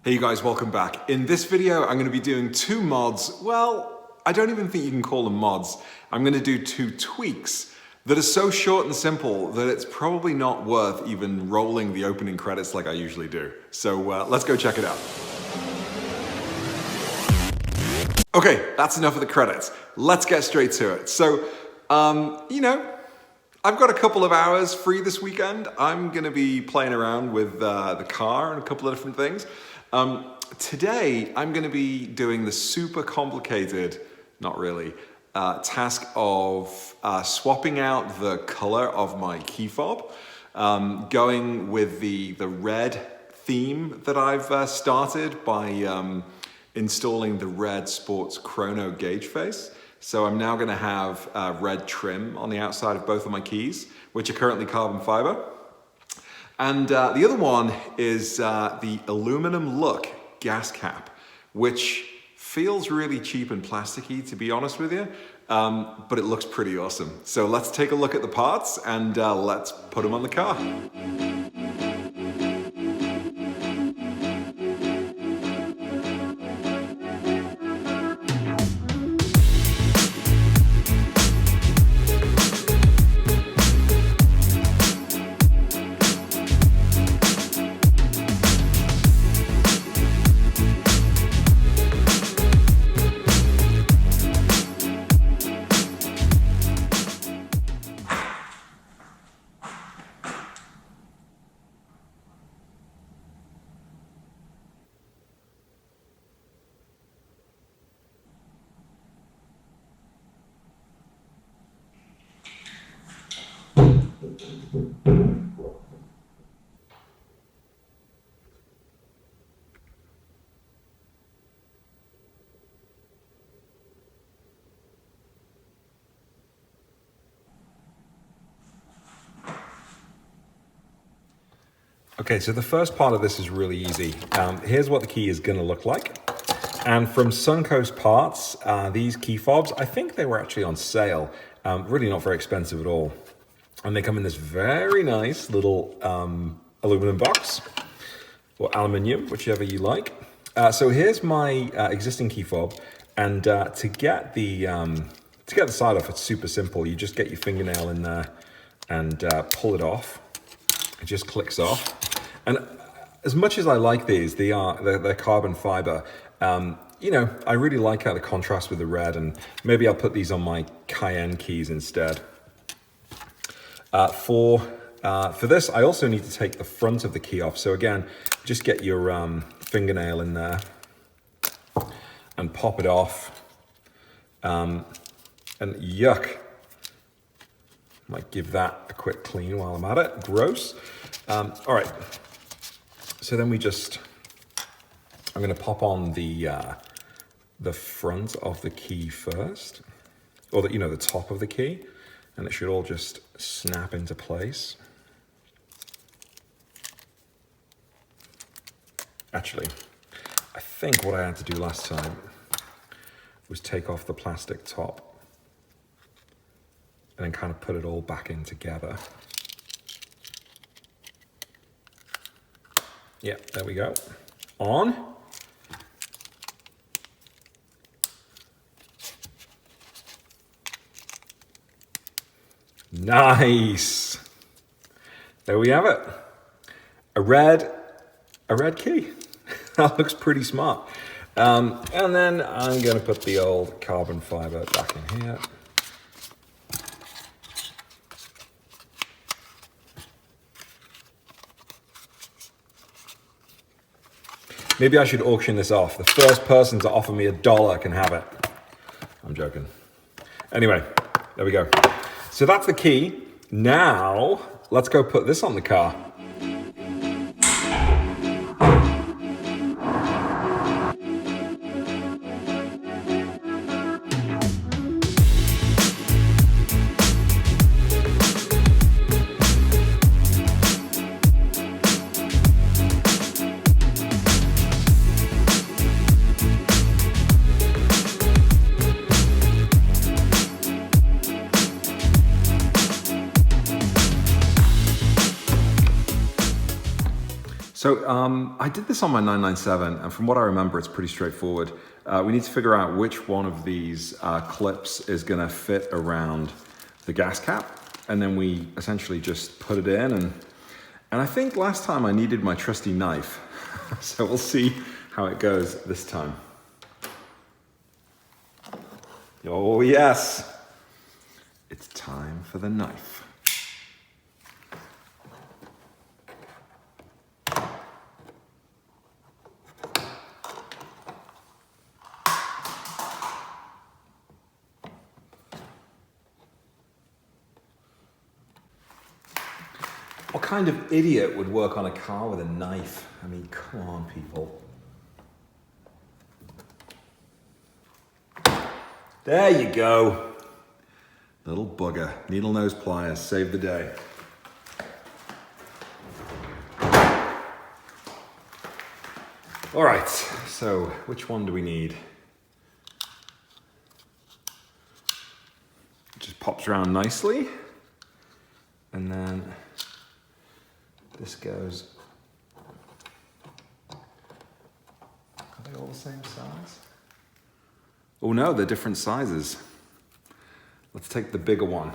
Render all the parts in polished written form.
Hey you guys, welcome back. In this video, I'm going to be doing two mods. Well, I don't even think you can call them mods. I'm going to do two tweaks that are so short and simple that it's probably not worth even rolling the opening credits like I usually do. So let's go check it out. Okay, that's enough of the credits. Let's get straight to it. So, I've got a couple of hours free this weekend. I'm going to be playing around with the car and a couple of different things. Today, I'm going to be doing the super complicated, not really, task of swapping out the color of my key fob, going with the red theme that I've started by installing the red sports chrono gauge face. So I'm now going to have red trim on the outside of both of my keys, which are currently carbon fiber. And the other one is the aluminum look gas cap, which feels really cheap and plasticky, to be honest with you, but it looks pretty awesome. So let's take a look at the parts and let's put them on the car. Okay, so the first part of this is really easy. Here's what the key is gonna look like. And from Suncoast Parts, these key fobs, I think they were actually on sale. Really not very expensive at all. And they come in this very nice little aluminum box, or aluminium, whichever you like. So here's my existing key fob. And to get the side off, it's super simple. You just get your fingernail in there and pull it off. It just clicks off. And as much as I like these, they're carbon fiber. I really like how the contrast with the red, and maybe I'll put these on my Cayenne keys instead. For this, I also need to take the front of the key off. So again, just get your fingernail in there and pop it off. And yuck. Might give that a quick clean while I'm at it. Gross. All right. So then I'm going to pop on the front of the key first, or the top of the key, and it should all just snap into place. Actually, I think what I had to do last time was take off the plastic top and then kind of put it all back in together. Yeah, there we go. On. Nice. There we have it. A red key. That looks pretty smart. And then I'm going to put the old carbon fiber back in here. Maybe I should auction this off. The first person to offer me $1 can have it. I'm joking. Anyway, there we go. So that's the key. Now, let's go put this on the car. So I did this on my 997, and from what I remember, it's pretty straightforward. We need to figure out which one of these clips is gonna fit around the gas cap, and then we essentially just put it in, and I think last time I needed my trusty knife, so we'll see how it goes this time. Oh yes, it's time for the knife. What kind of idiot would work on a car with a knife? I mean, come on, people. There you go. Little bugger. Needle nose pliers, save the day. All right, so which one do we need? It just pops around nicely. And then this goes. Are they all the same size? Oh no, they're different sizes. Let's take the bigger one.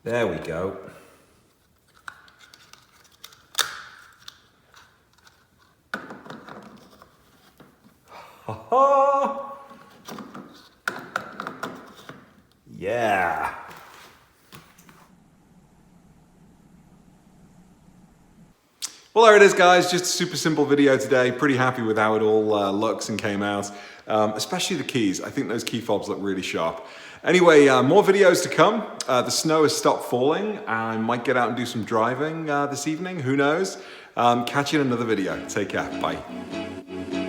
There we go. Ha-ha! Yeah. Well, there it is, guys. Just a super simple video today. Pretty happy with how it all looks and came out. Especially the keys. I think those key fobs look really sharp. Anyway, more videos to come. The snow has stopped falling. I might get out and do some driving this evening. Who knows? Catch you in another video. Take care. Bye.